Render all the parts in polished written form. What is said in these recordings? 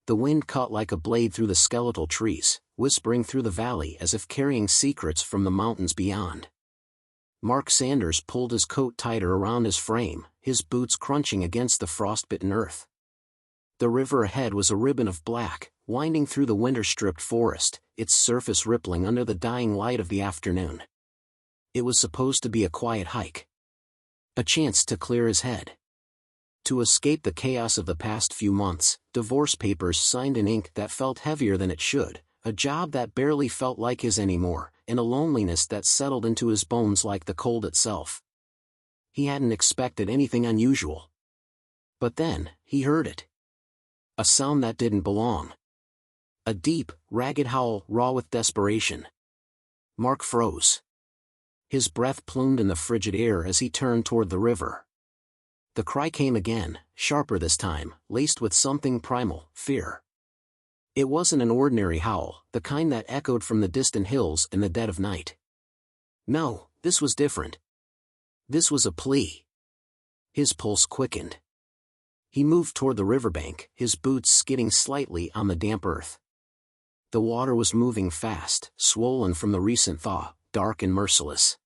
The wind cut like a blade through the skeletal trees, whispering through the valley as if carrying secrets from the mountains beyond. Mark Sanders pulled his coat tighter around his frame, his boots crunching against the frostbitten earth. The river ahead was a ribbon of black, winding through the winter-stripped forest, its surface rippling under the dying light of the afternoon. It was supposed to be a quiet hike. A chance to clear his head. To escape the chaos of the past few months, divorce papers signed in ink that felt heavier than it should, a job that barely felt like his anymore, and a loneliness that settled into his bones like the cold itself. He hadn't expected anything unusual. But then, he heard it. A sound that didn't belong. A deep, ragged howl, raw with desperation. Mark froze. His breath plumed in the frigid air as he turned toward the river. The cry came again, sharper this time, laced with something primal, fear. It wasn't an ordinary howl, the kind that echoed from the distant hills in the dead of night. No, this was different. This was a plea. His pulse quickened. He moved toward the riverbank, his boots skidding slightly on the damp earth. The water was moving fast, swollen from the recent thaw, dark and merciless.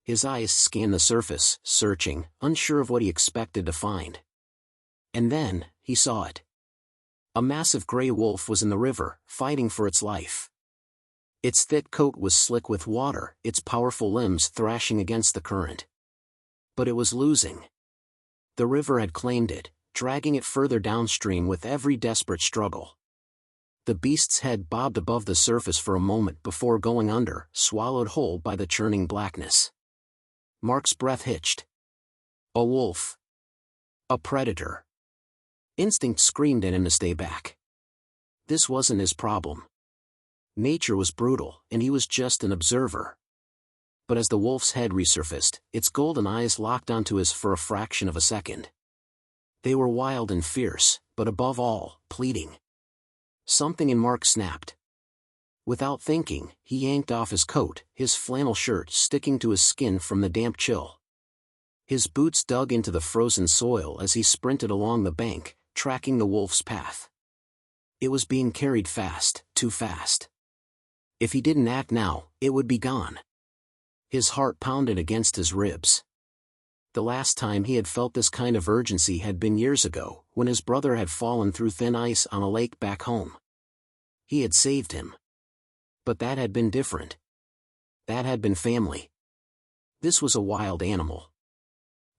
His eyes scanned the surface, searching, unsure of what he expected to find. And then, he saw it. A massive gray wolf was in the river, fighting for its life. Its thick coat was slick with water, its powerful limbs thrashing against the current. But it was losing. The river had claimed it, dragging it further downstream with every desperate struggle. The beast's head bobbed above the surface for a moment before going under, swallowed whole by the churning blackness. Mark's breath hitched. A wolf. A predator. Instinct screamed at him to stay back. This wasn't his problem. Nature was brutal, and he was just an observer. But as the wolf's head resurfaced, its golden eyes locked onto his for a fraction of a second. They were wild and fierce, but above all, pleading. Something in Mark snapped. Without thinking, he yanked off his coat, his flannel shirt sticking to his skin from the damp chill. His boots dug into the frozen soil as he sprinted along the bank, tracking the wolf's path. It was being carried fast, too fast. If he didn't act now, it would be gone. His heart pounded against his ribs. The last time he had felt this kind of urgency had been years ago, when his brother had fallen through thin ice on a lake back home. He had saved him. But that had been different. That had been family. This was a wild animal.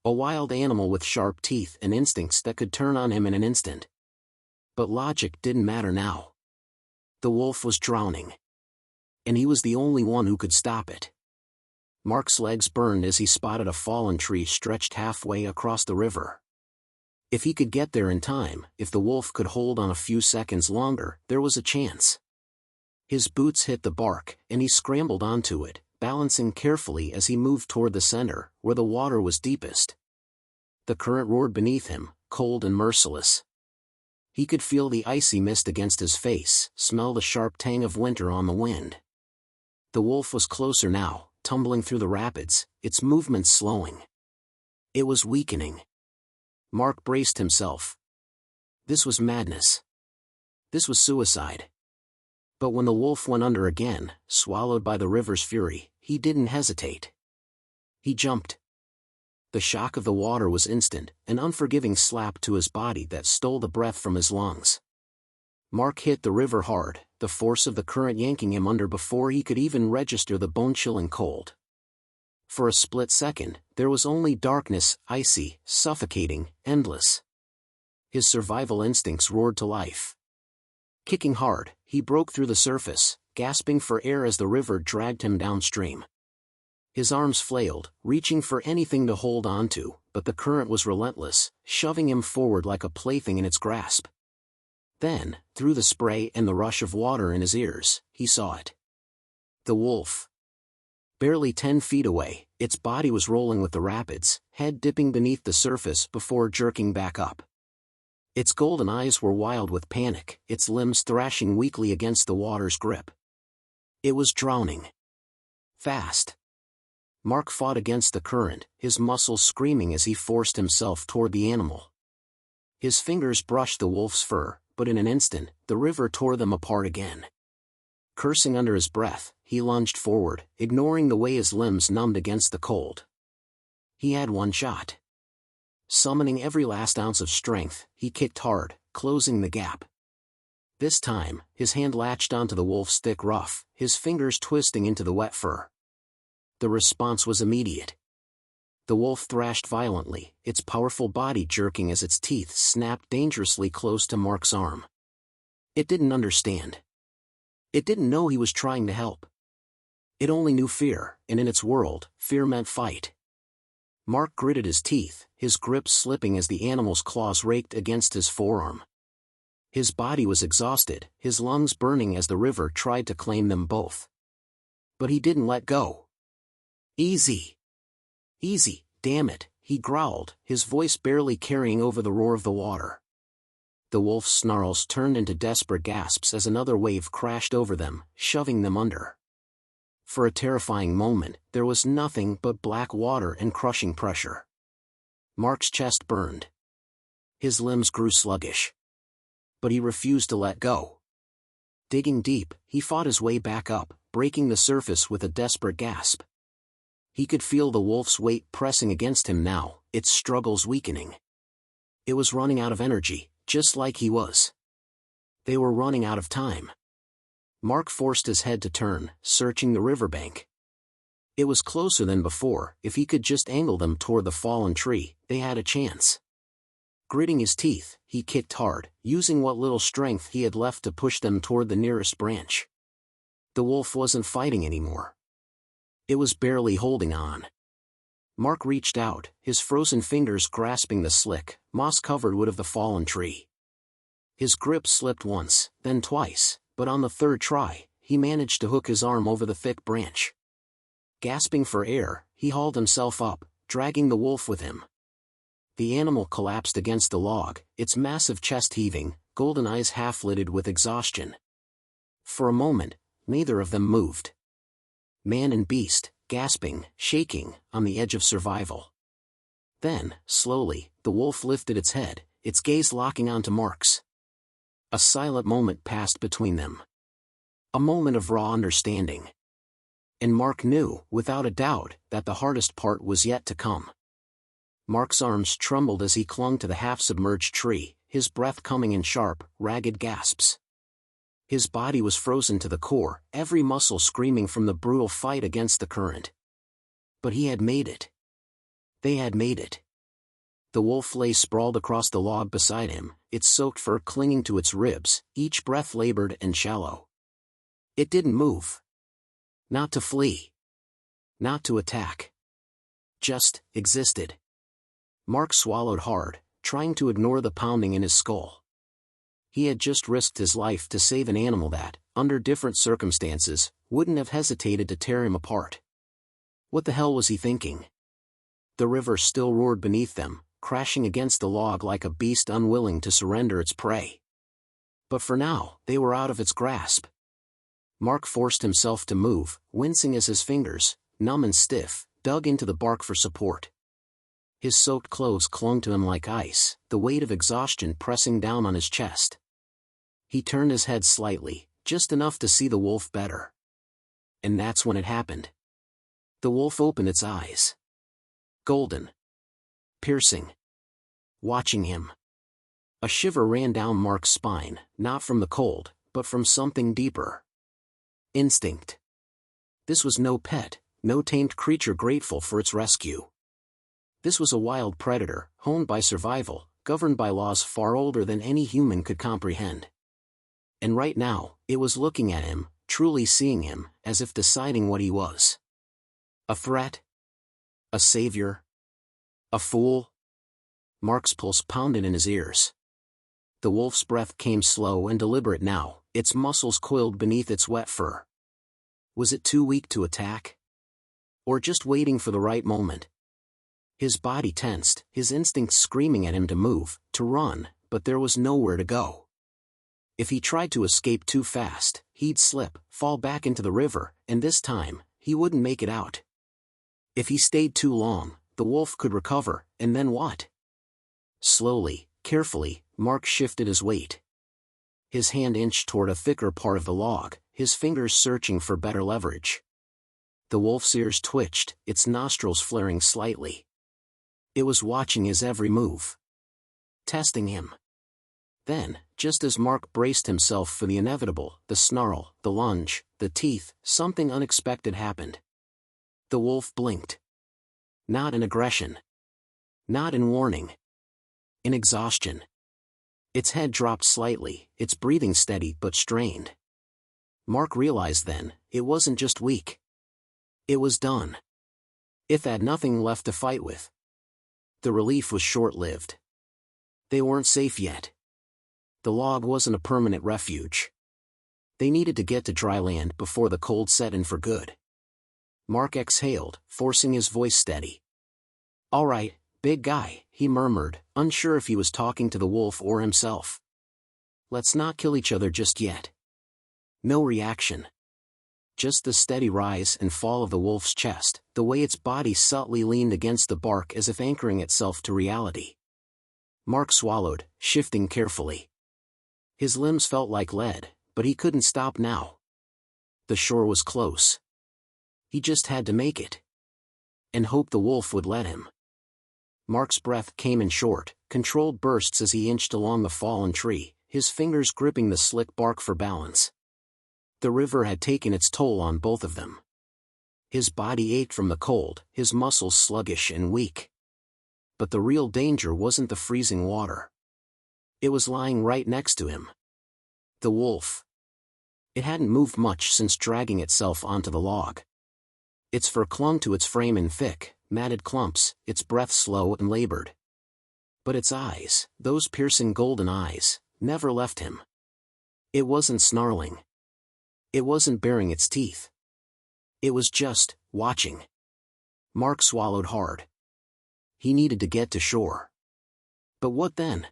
A wild animal with sharp teeth and instincts that could turn on him in an instant. But logic didn't matter now. The wolf was drowning. And he was the only one who could stop it. Mark's legs burned as he spotted a fallen tree stretched halfway across the river. If he could get there in time, if the wolf could hold on a few seconds longer, there was a chance. His boots hit the bark, and he scrambled onto it, balancing carefully as he moved toward the center, where the water was deepest. The current roared beneath him, cold and merciless. He could feel the icy mist against his face, smell the sharp tang of winter on the wind. The wolf was closer now, tumbling through the rapids, its movements slowing. It was weakening. Mark braced himself. This was madness. This was suicide. But when the wolf went under again, swallowed by the river's fury, he didn't hesitate. He jumped. The shock of the water was instant, an unforgiving slap to his body that stole the breath from his lungs. Mark hit the river hard, the force of the current yanking him under before he could even register the bone-chilling cold. For a split second, there was only darkness, icy, suffocating, endless. His survival instincts roared to life. Kicking hard, he broke through the surface, gasping for air as the river dragged him downstream. His arms flailed, reaching for anything to hold on to, but the current was relentless, shoving him forward like a plaything in its grasp. Then, through the spray and the rush of water in his ears, he saw it. The wolf. Barely 10 feet away, its body was rolling with the rapids, head dipping beneath the surface before jerking back up. Its golden eyes were wild with panic, its limbs thrashing weakly against the water's grip. It was drowning. Fast. Mark fought against the current, his muscles screaming as he forced himself toward the animal. His fingers brushed the wolf's fur, but in an instant, the river tore them apart again. Cursing under his breath, he lunged forward, ignoring the way his limbs numbed against the cold. He had one shot. Summoning every last ounce of strength, he kicked hard, closing the gap. This time, his hand latched onto the wolf's thick ruff, his fingers twisting into the wet fur. The response was immediate. The wolf thrashed violently, its powerful body jerking as its teeth snapped dangerously close to Mark's arm. It didn't understand. It didn't know he was trying to help. It only knew fear, and in its world, fear meant fight. Mark gritted his teeth, his grip slipping as the animal's claws raked against his forearm. His body was exhausted, his lungs burning as the river tried to claim them both. But he didn't let go. Easy. Easy, damn it, he growled, his voice barely carrying over the roar of the water. The wolf's snarls turned into desperate gasps as another wave crashed over them, shoving them under. For a terrifying moment, there was nothing but black water and crushing pressure. Mark's chest burned. His limbs grew sluggish. But he refused to let go. Digging deep, he fought his way back up, breaking the surface with a desperate gasp. He could feel the wolf's weight pressing against him now, its struggles weakening. It was running out of energy, just like he was. They were running out of time. Mark forced his head to turn, searching the riverbank. It was closer than before. If he could just angle them toward the fallen tree, they had a chance. Gritting his teeth, he kicked hard, using what little strength he had left to push them toward the nearest branch. The wolf wasn't fighting anymore. It was barely holding on. Mark reached out, his frozen fingers grasping the slick, moss-covered wood of the fallen tree. His grip slipped once, then twice, but on the third try, he managed to hook his arm over the thick branch. Gasping for air, he hauled himself up, dragging the wolf with him. The animal collapsed against the log, its massive chest heaving, golden eyes half-lidded with exhaustion. For a moment, neither of them moved. Man and beast, gasping, shaking, on the edge of survival. Then, slowly, the wolf lifted its head, its gaze locking onto Mark's. A silent moment passed between them. A moment of raw understanding. And Mark knew, without a doubt, that the hardest part was yet to come. Mark's arms trembled as he clung to the half-submerged tree, his breath coming in sharp, ragged gasps. His body was frozen to the core, every muscle screaming from the brutal fight against the current. But he had made it. They had made it. The wolf lay sprawled across the log beside him, its soaked fur clinging to its ribs, each breath labored and shallow. It didn't move. Not to flee. Not to attack. Just existed. Mark swallowed hard, trying to ignore the pounding in his skull. He had just risked his life to save an animal that, under different circumstances, wouldn't have hesitated to tear him apart. What the hell was he thinking? The river still roared beneath them, crashing against the log like a beast unwilling to surrender its prey. But for now, they were out of its grasp. Mark forced himself to move, wincing as his fingers, numb and stiff, dug into the bark for support. His soaked clothes clung to him like ice, the weight of exhaustion pressing down on his chest. He turned his head slightly, just enough to see the wolf better. And that's when it happened. The wolf opened its eyes. Golden. Piercing. Watching him. A shiver ran down Mark's spine, not from the cold, but from something deeper. Instinct. This was no pet, no tamed creature grateful for its rescue. This was a wild predator, honed by survival, governed by laws far older than any human could comprehend. And right now, it was looking at him, truly seeing him, as if deciding what he was. A threat? A savior? A fool? Mark's pulse pounded in his ears. The wolf's breath came slow and deliberate now, its muscles coiled beneath its wet fur. Was it too weak to attack? Or just waiting for the right moment? His body tensed, his instincts screaming at him to move, to run, but there was nowhere to go. If he tried to escape too fast, he'd slip, fall back into the river, and this time, he wouldn't make it out. If he stayed too long, the wolf could recover, and then what? Slowly, carefully, Mark shifted his weight. His hand inched toward a thicker part of the log, his fingers searching for better leverage. The wolf's ears twitched, its nostrils flaring slightly. It was watching his every move. Testing him. Then, just as Mark braced himself for the inevitable, the snarl, the lunge, the teeth, something unexpected happened. The wolf blinked. Not in aggression. Not in warning. In exhaustion. Its head dropped slightly, its breathing steady but strained. Mark realized then, it wasn't just weak. It was done. It had nothing left to fight with. The relief was short-lived. They weren't safe yet. The log wasn't a permanent refuge. They needed to get to dry land before the cold set in for good. Mark exhaled, forcing his voice steady. "All right, big guy," he murmured, unsure if he was talking to the wolf or himself. "Let's not kill each other just yet." No reaction. Just the steady rise and fall of the wolf's chest, the way its body subtly leaned against the bark as if anchoring itself to reality. Mark swallowed, shifting carefully. His limbs felt like lead, but he couldn't stop now. The shore was close. He just had to make it. And hope the wolf would let him. Mark's breath came in short, controlled bursts as he inched along the fallen tree, his fingers gripping the slick bark for balance. The river had taken its toll on both of them. His body ached from the cold, his muscles sluggish and weak. But the real danger wasn't the freezing water. It was lying right next to him. The wolf. It hadn't moved much since dragging itself onto the log. Its fur clung to its frame in thick, matted clumps, its breath slow and labored. But its eyes, those piercing golden eyes, never left him. It wasn't snarling. It wasn't baring its teeth. It was just, watching. Mark swallowed hard. He needed to get to shore. But what then?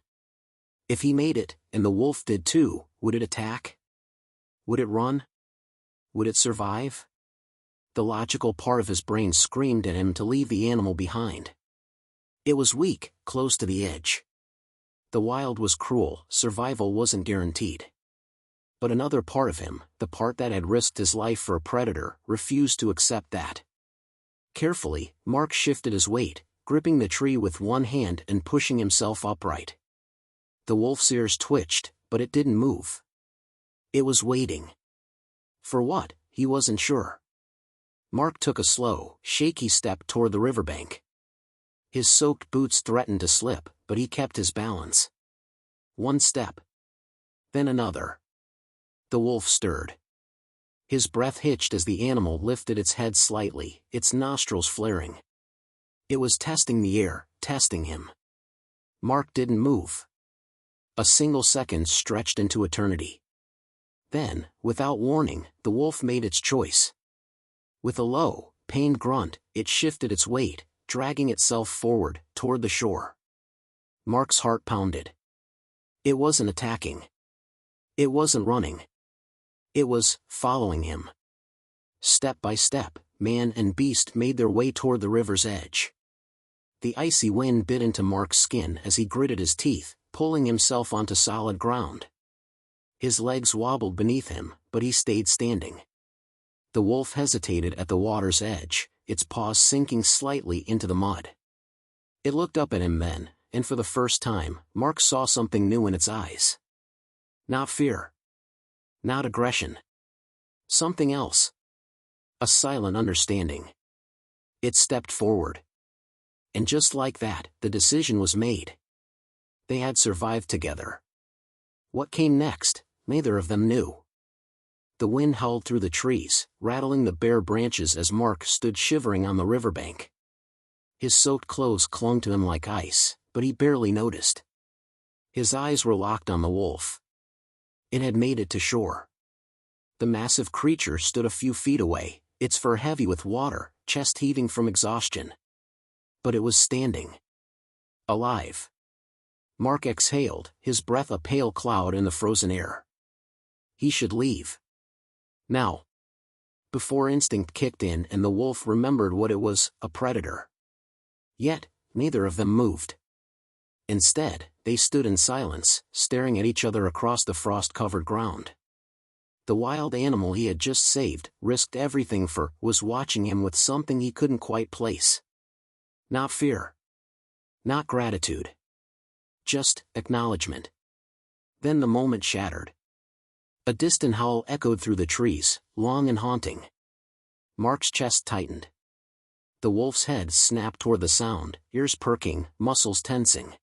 If he made it, and the wolf did too, would it attack? Would it run? Would it survive? The logical part of his brain screamed at him to leave the animal behind. It was weak, close to the edge. The wild was cruel, survival wasn't guaranteed. But another part of him, the part that had risked his life for a predator, refused to accept that. Carefully, Mark shifted his weight, gripping the tree with one hand and pushing himself upright. The wolf's ears twitched, but it didn't move. It was waiting. For what, he wasn't sure. Mark took a slow, shaky step toward the riverbank. His soaked boots threatened to slip, but he kept his balance. One step. Then another. The wolf stirred. His breath hitched as the animal lifted its head slightly, its nostrils flaring. It was testing the air, testing him. Mark didn't move. A single second stretched into eternity. Then, without warning, the wolf made its choice. With a low, pained grunt, it shifted its weight, dragging itself forward, toward the shore. Mark's heart pounded. It wasn't attacking. It wasn't running. It was following him. Step by step, man and beast made their way toward the river's edge. The icy wind bit into Mark's skin as he gritted his teeth, pulling himself onto solid ground. His legs wobbled beneath him, but he stayed standing. The wolf hesitated at the water's edge, its paws sinking slightly into the mud. It looked up at him then, and for the first time, Mark saw something new in its eyes. Not fear. Not aggression. Something else. A silent understanding. It stepped forward. And just like that, the decision was made. They had survived together. What came next, neither of them knew. The wind howled through the trees, rattling the bare branches as Mark stood shivering on the riverbank. His soaked clothes clung to him like ice, but he barely noticed. His eyes were locked on the wolf. It had made it to shore. The massive creature stood a few feet away, its fur heavy with water, chest heaving from exhaustion. But it was standing. Alive. Mark exhaled, his breath a pale cloud in the frozen air. He should leave. Now. Before instinct kicked in and the wolf remembered what it was, a predator. Yet, neither of them moved. Instead, they stood in silence, staring at each other across the frost-covered ground. The wild animal he had just saved, risked everything for, was watching him with something he couldn't quite place. Not fear. Not gratitude. Just acknowledgement. Then the moment shattered. A distant howl echoed through the trees, long and haunting. Mark's chest tightened. The wolf's head snapped toward the sound, ears perking, muscles tensing.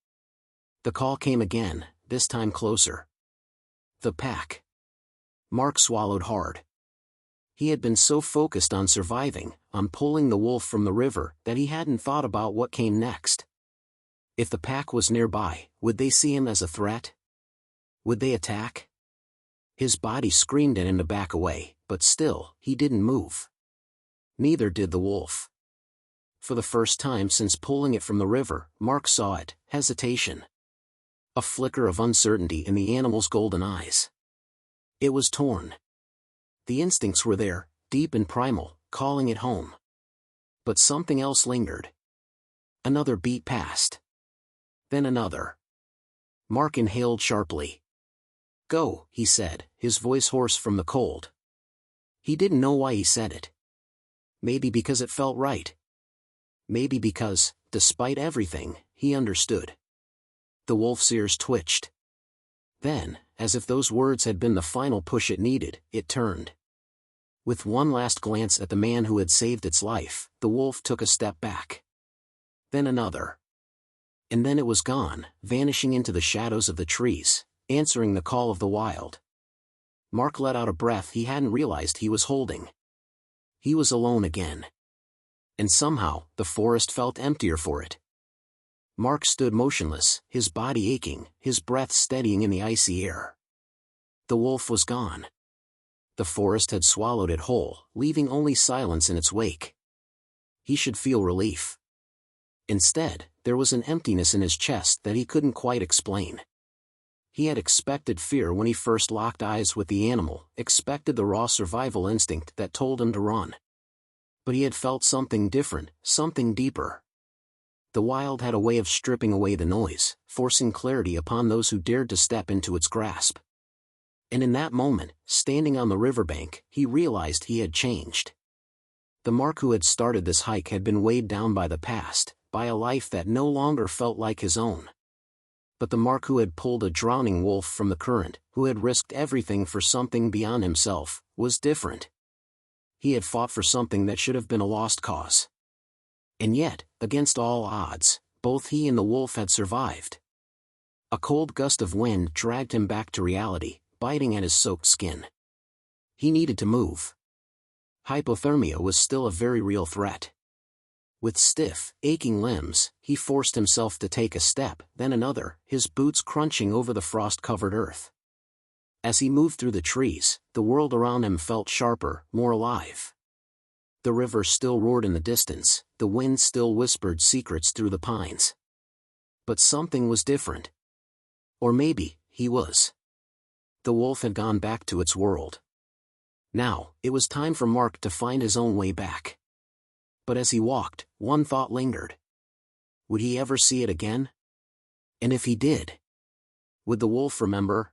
The call came again, this time closer. The pack. Mark swallowed hard. He had been so focused on surviving, on pulling the wolf from the river, that he hadn't thought about what came next. If the pack was nearby, would they see him as a threat? Would they attack? His body screamed at him to back away, but still, he didn't move. Neither did the wolf. For the first time since pulling it from the river, Mark saw it, hesitation. A flicker of uncertainty in the animal's golden eyes. It was torn. The instincts were there, deep and primal, calling it home. But something else lingered. Another beat passed. Then another. Mark inhaled sharply. "Go," he said, his voice hoarse from the cold. He didn't know why he said it. Maybe because it felt right. Maybe because, despite everything, he understood. The wolf's ears twitched. Then, as if those words had been the final push it needed, it turned. With one last glance at the man who had saved its life, the wolf took a step back. Then another. And then it was gone, vanishing into the shadows of the trees, answering the call of the wild. Mark let out a breath he hadn't realized he was holding. He was alone again. And somehow, the forest felt emptier for it. Mark stood motionless, his body aching, his breath steadying in the icy air. The wolf was gone. The forest had swallowed it whole, leaving only silence in its wake. He should feel relief. Instead, there was an emptiness in his chest that he couldn't quite explain. He had expected fear when he first locked eyes with the animal, expected the raw survival instinct that told him to run. But he had felt something different, something deeper. The wild had a way of stripping away the noise, forcing clarity upon those who dared to step into its grasp. And in that moment, standing on the riverbank, he realized he had changed. The Mark who had started this hike had been weighed down by the past, by a life that no longer felt like his own. But the Mark who had pulled a drowning wolf from the current, who had risked everything for something beyond himself, was different. He had fought for something that should have been a lost cause. And yet, against all odds, both he and the wolf had survived. A cold gust of wind dragged him back to reality, biting at his soaked skin. He needed to move. Hypothermia was still a very real threat. With stiff, aching limbs, he forced himself to take a step, then another, his boots crunching over the frost-covered earth. As he moved through the trees, the world around him felt sharper, more alive. The river still roared in the distance, the wind still whispered secrets through the pines. But something was different. Or maybe, he was. The wolf had gone back to its world. Now, it was time for Mark to find his own way back. But as he walked, one thought lingered. Would he ever see it again? And if he did, would the wolf remember?